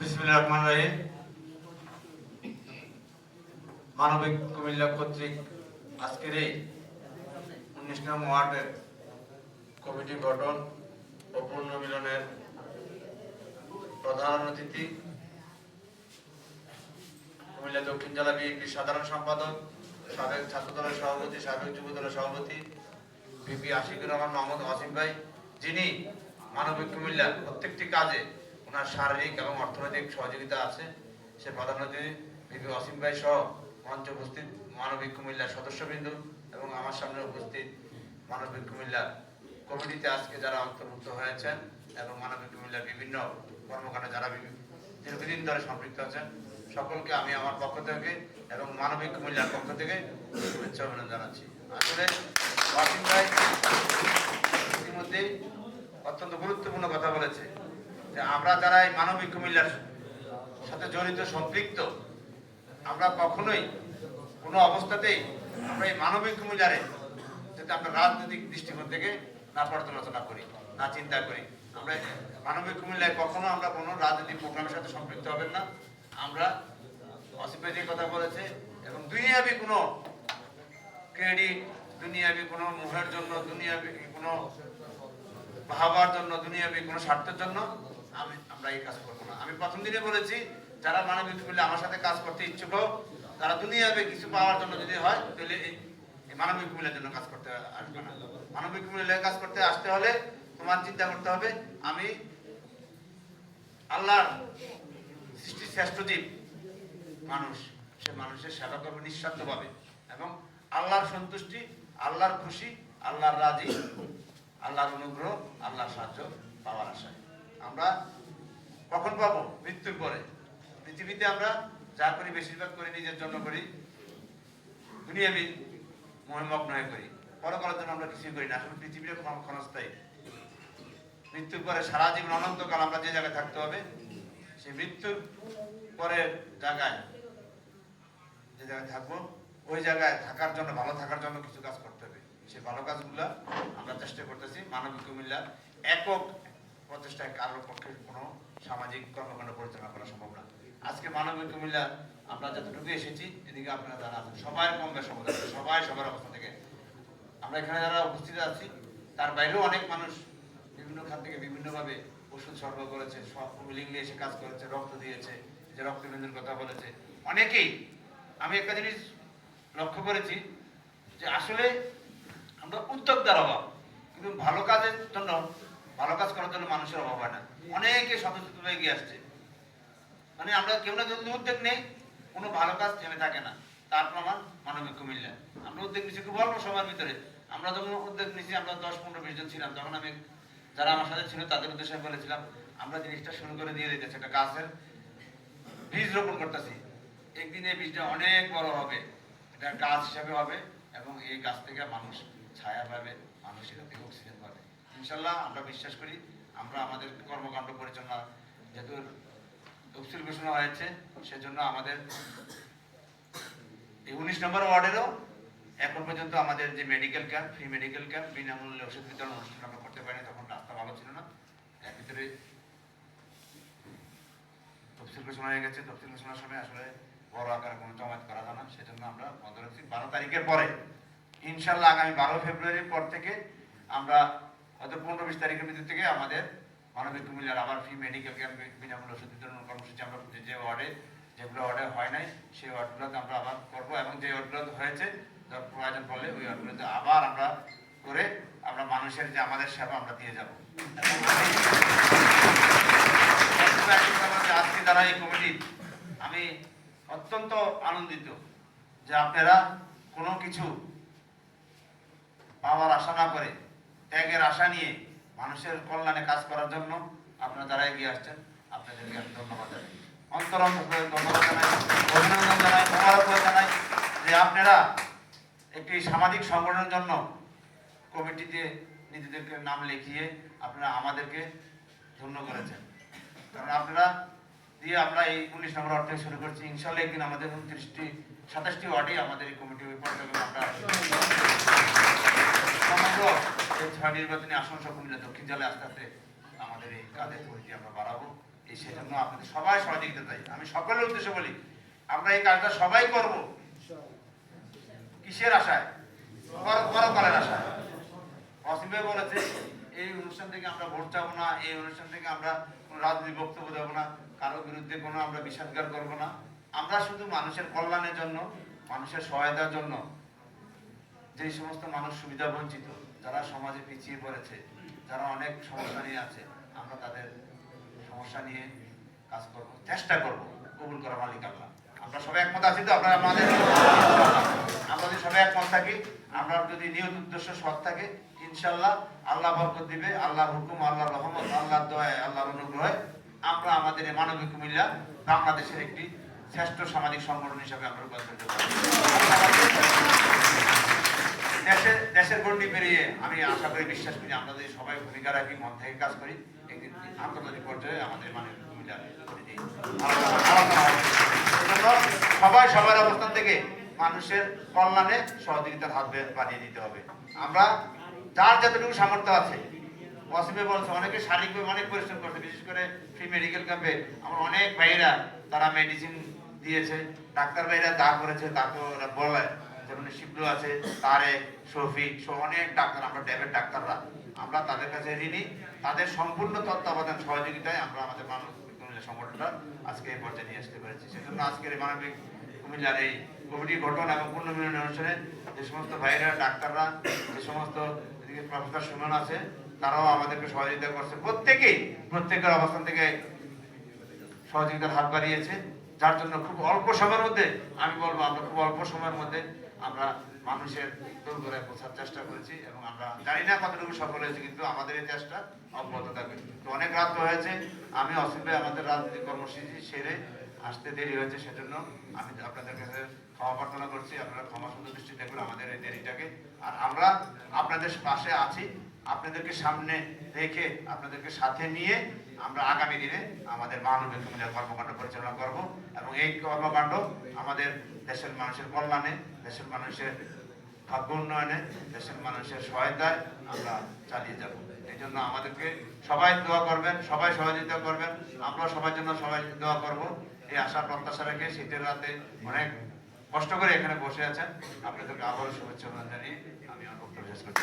বিসমিল্লাহির রহমানির রহিম। মানবিক কুমিল্লা কর্তৃক আজকের এই 19 নং ওয়ার্ডের কমিটি গঠন ও পুনর্মিলনের প্রধান অতিথি কুমিল্লা দক্ষিণ জেলা বিএনপির সাধারণ সম্পাদক, সাবেক ছাত্র দলের সভাপতি, সাবেক যুব দলের সভাপতি বিপি আশিকুর রহমান মোহাম্মদ ওয়াসিম ভাই, যিনি মানবিক কুমিল্লার প্রত্যেকটি কাজে ওনার শারীরিক এবং অর্থনৈতিক সহযোগিতা আছে, সে প্রধান অতিথি বিপি ওয়াসিম ভাই সহ মঞ্চে উপস্থিত মানবিক কুমিল্লার সদস্যবৃন্দ এবং আমার সামনে উপস্থিত মানবিক কুমিল্লার কমিটিতে আজকে যারা অন্তর্ভুক্ত হয়েছেন এবং মানবিক কুমিল্লার বিভিন্ন কর্মকাণ্ডে যারা দীর্ঘদিন ধরে সম্পৃক্ত আছেন, সকলকে আমি আমার পক্ষ থেকে এবং মানবিক কুমিল্লার পক্ষ থেকে শুভেচ্ছা অভিনন্দন জানাচ্ছি। আসলে ওয়াসিম ভাই ইতিমধ্যে অত্যন্ত গুরুত্বপূর্ণ কথা বলেছে যে আমরা যারা এই মানবিক কুমিল্লার সাথে জড়িত সম্পৃক্ত, আমরা কখনোই কোনো অবস্থাতেই আমরা এই মানবিক কুমিল্লারে যাতে আমরা রাজনৈতিক দৃষ্টিকোণ থেকে না পর্যালোচনা করি, না চিন্তা করি। আমরা মানবিক কুমিল্লায় কখনো আমরা কোনো রাজনৈতিক প্রোগ্রামের সাথে সম্পৃক্ত হবেন না। আমরা ওয়াসিম ভাই যে কথা বলেছে এবং দুনিয়াবি কোনো ক্রেডিট, দুনিয়াবি কোনো মুহের জন্য, দুনিয়াবি কোনো ভাবার জন্য, দুনিয়াবি কোনো স্বার্থের জন্য আমরা এই কাজ করবো না। আমি প্রথম দিনে বলেছি যারা মানবিক কুমিল্লা আমার সাথে কাজ করতে ইচ্ছুক, তারা দুনিয়াবি কিছু পাওয়ার জন্য যদি হয় তাহলে এই মানবিক কুমিল্লার জন্য কাজ করতে আসবে না। মানবিক কুমিল্লার কাজ করতে আসতে হলে তোমার চিন্তা করতে হবে আমি আল্লাহর সৃষ্টির শ্রেষ্ঠ জীব মানুষ, সে মানুষের সেবা করবে নিঃস্বার্থভাবে এবং আল্লাহর সন্তুষ্টি, আল্লাহর খুশি, আল্লাহর রাজি, আল্লাহর অনুগ্রহ, আল্লাহর সাহায্য পাওয়ার আশায়। আমরা কখন পাবো? মৃত্যুর পরে। পৃথিবীতে আমরা যা করি বেশিরভাগ করি নিজের জন্য করি, দুনিয়াবি মহিমগ্ন হয়ে করি, পরকালের জন্য আমরা কিছুই করি না। আসলে পৃথিবীর ক্ষণস্থায়ী। মৃত্যুর পরে সারা জীবন অনন্তকাল আমরা যে জায়গায় থাকতে হবে, সেই মৃত্যুর পরের জায়গায় যে জায়গায় থাকবো, ওই জায়গায় থাকার জন্য, ভালো থাকার জন্য কিছু কাজ করতে হবে। সেই ভালো কাজগুলো আমরা চেষ্টা করতেছি। মানবিক কুমিল্লা একক প্রচেষ্টায় কারোর পক্ষে কোনো সামাজিক কর্মকাণ্ড পরিচালনা করা সম্ভব না। আজকে মানবিক কুমিল্লা আমরা যতটুকু এসেছি, এদিকে আপনারা যারা আছেন সবাই কম বেশ সমুদায়, সবাই সবার অবস্থা থেকে আমরা এখানে যারা উপস্থিত আছি, তার বাইরেও অনেক মানুষ বিভিন্ন খাত থেকে বিভিন্নভাবে ওষুধ সরবরাহ করেছে, সব উইলিংলি এসে কাজ করেছে, রক্ত দিয়েছে, যে রক্তবিন্দুর কথা বলেছে অনেকেই। আমি একটা জিনিস লক্ষ্য করেছি যে আসলে আমরা উদ্যোক্তার অভাব, কিন্তু ভালো কাজের জন্য, ভালো কাজ করার জন্য মানুষের অভাব হয় না। অনেকে স্বতঃস্ফূর্ত হয়ে এগিয়ে আসছে। মানে আমরা কেউ না কেউ উদ্যোগ নেই, কোনো ভালো কাজ থেমে থাকে না। তার প্রমাণ মানবিক কুমিল্লা। আমরা উদ্যোগ নিচ্ছি খুব অল্প সময়ের ভিতরে। আমরা যখন উদ্যোগ নিচ্ছি, আমরা 10-15-20 জন ছিলাম, তখন আমি যারা আমার সাথে ছিল তাদের উদ্দেশ্যে বলেছিলাম আমরা জিনিসটা শুরু করে দিয়ে দিতেছি, একটা গাছের বীজ রোপণ করতেছি। একদিন এই বীজটা অনেক বড় হবে, এটা গাছ হিসাবে হবে এবং এই গাছ থেকে মানুষ ছায়া পাবে, মানুষ এখান থেকে অক্সিজেন পাবে। ইনশাল্লাহ আমরা বিশ্বাস করি। আমরা আমাদের কর্মকাণ্ড পরিচালনা যেহেতু তফসিল ঘোষণা হয়েছে, সেজন্য আমাদের এই 19 নম্বর ওয়ার্ডেরও এখন পর্যন্ত আমাদের যে medical camp, free medical camp, বিনামূল্যে ওষুধ বিতরণ অনুষ্ঠান আমরা করতে পারিনি, তখন রাস্তা ভালো ছিল না। এর ভিতরে তফসিল ঘোষণা হয়ে গেছে। তফসিল ঘোষণার সময় আসলে বড় আকারে কোনো জমায়েত করা যায় না, সেজন্য আমরা বন্ধ রাখছি। 12 তারিখের পরে ইনশাল্লাহ আগামী 12 ফেব্রুয়ারির পর থেকে আমরা হয়তো 15-20 তারিখের ভিতর থেকে আমাদের মানবিক কুমিল্লার আবার ফ্রি মেডিকেল ক্যাম্প, বিনামূল্যে ওষুধ বিতরণ কর্মসূচি আমরা যে ওয়ার্ডে, যেগুলো ওয়ার্ডে হয় নাই সেই ওয়ার্ডগুলোতে আমরা আবার করবো এবং যে ওয়ার্ডগুলোতে হয়েছে প্রয়োজন পড়লে ওই ওয়ার্ডগুলোতে আবার আমরা করে আমরা মানুষের যে আমাদের সেবা আমরা দিয়ে যাবো। আজকে যারা এই কমিটি, আমি অত্যন্ত আনন্দিত যে আপনারা কোনো কিছু পাওয়ার আশা না করে, ত্যাগের আশা নিয়ে মানুষের কল্যাণে কাজ করার জন্য আপনারা যারা এগিয়ে আসছেন, আপনাদেরকে আমি ধন্যবাদ জানাই, অন্তরন্তভাবে ধন্যবাদ জানাই, অভিনন্দন জানাই, মোবারকবাদ জানাই যে আপনারা একটি সামাজিক সংগঠনের জন্য কমিটিতে নিজেদেরকে নাম লিখিয়ে আপনারা আমাদেরকে ধন্য করেছেন। কারণ আপনারা দিয়ে আমরা এই 19 নম্বর ওয়ার্ড থেকে শুরু করছি। ইনশাল্লাহ একদিন আমাদের 27টি ওয়ার্ডে আমাদের এই কমিটি পর্যন্ত আমরা সমগ্র এই 6 নির্বাচনী আসন সহ কুমিল্লা দক্ষিণ জেলায় আস্তে আস্তে আমাদের এই কাজের পরিধি আমরা বাড়াবো। সেজন্য আপনাদের সবাই সহযোগিতা চাই। আমি সকলের উদ্দেশ্যে বলি, আমরা এই কাজটা সবাই করব কিসের আশায়? পরকালের আশায়। অসীম ভাই বলেছে এই অনুষ্ঠান থেকে আমরা ভোট চাবো না, এই অনুষ্ঠান থেকে আমরা কোনো রাজনৈতিক বক্তব্য দেবো না, কারোর বিরুদ্ধে কোনো আমরা বিষাদগার করবো না। আমরা শুধু মানুষের কল্যাণের জন্য, মানুষের সহায়তার জন্য, যে সমস্ত মানুষ সুবিধা বঞ্চিত, যারা সমাজে পিছিয়ে পড়েছে, যারা অনেক সমস্যা নিয়ে আছে, আমরা তাদের সমস্যা নিয়ে কাজ করব, চেষ্টা করব। কবুল করা মালিক আল্লাহ। আমরা সবাই একমত আছি তো? আমরা যদি সবাই একমত থাকি, আমরা যদি নিয়ত উদ্দেশ্য সৎ থাকে, ইনশাল্লাহ আল্লাহ বরকত দিবে। আল্লাহর হুকুম, আল্লাহর রহমত, আল্লাহর দয়ায়, আল্লাহর অনুগ্রহে আমরা আমাদের এই মানবিক কুমিল্লা বাংলাদেশের একটি শ্রেষ্ঠ সামাজিক সংগঠন হিসাবে আমরা রূপান্তরিত করব। দেশের গণ্ডি পেরিয়ে আমি আশা করি, বিশ্বাস করি, আমরা যদি সবাই ভূমিকা রাখি, মন থেকে কাজ করি, একদিন আন্তর্জাতিক পর্যায়ে আমাদের মানবিক কুমিল্লা সবাই সবার অবস্থান থেকে মানুষের কল্যাণে সহযোগিতার হাত বাড়িয়ে দিতে হবে। আমরা যার যতটুকু সামর্থ্য আছে, অসীমে বলছে অনেকে শারীরিকভাবে অনেক পরিশ্রম করছে, বিশেষ করে ফ্রি মেডিকেল ক্যাম্পে আমার অনেক ভাইরা তারা মেডিসিন দিয়েছে, ডাক্তার ভাইরা যা করেছে তাকে ওরা বলে, যেমন শিবলু আছে, তারে, শফিক সহ অনেক ডাক্তার, আমরা ট্যাবের ডাক্তাররা, আমরা তাদের কাছে ঋণী। তাদের সম্পূর্ণ তত্ত্বাবধান সহযোগিতায় আমরা আমাদের মানবিক কুমিল্লা সংগঠনটা আজকে এই পর্যায়ে নিয়ে আসতে পেরেছি। সেজন্য আজকের এই মানবিক কুমিল্লার এই কমিটি গঠন এবং পুনর্মিলন অনুষ্ঠানে যে সমস্ত ভাইরা, ডাক্তাররা, যে সমস্ত প্রফেসর সুমন আছে, তারাও আমাদেরকে সহযোগিতা করছে। প্রত্যেকের অবস্থান থেকে সহযোগিতার হাত বাড়িয়েছে, যার জন্য খুব অল্প সময়ের মধ্যে, আমি বলবো আমরা খুব অল্প সময়ের মধ্যে আমরা মানুষের দূর করে পৌঁছার চেষ্টা করেছি এবং আমরা জানি না কতটুকু সফল হয়েছে, কিন্তু আমাদের এই চেষ্টা অব্যাহত থাকবে। তো অনেক রাত হয়েছে, আমি অসীম ভাই আমাদের রাজনৈতিক কর্মসূচি সেরে আসতে দেরি হয়েছে, সেজন্য আমি আপনাদের কাছে ক্ষমা প্রার্থনা করছি। আপনারা ক্ষমা সুন্দর দৃষ্টি দেখবেন আমাদের এই দেরিটাকে। আর আমরা আপনাদের পাশে আছি, আপনাদেরকে সামনে রেখে, আপনাদেরকে সাথে নিয়ে আমরা আগামী দিনে আমাদের মানবিক কুমিল্লার কর্মকাণ্ড পরিচালনা করব এবং এই কর্মকাণ্ড আমাদের দেশের মানুষের কল্যাণে, দেশের মানুষের ভাগ্য উন্নয়নে, দেশের মানুষের সহায়তায় আমরা চালিয়ে যাব। এই জন্য আমাদেরকে সবাই দোয়া করবেন, সবাই সহযোগিতা করবেন, আমরা সবার জন্য সবাই দোয়া করব। এই আশা প্রত্যাশা রেখে শীতের রাতে অনেক কষ্ট করে এখানে বসে আছেন, আপনাদেরকে আবারও শুভেচ্ছা জানিয়ে আমি আমার বক্তব্য শেষ করছি।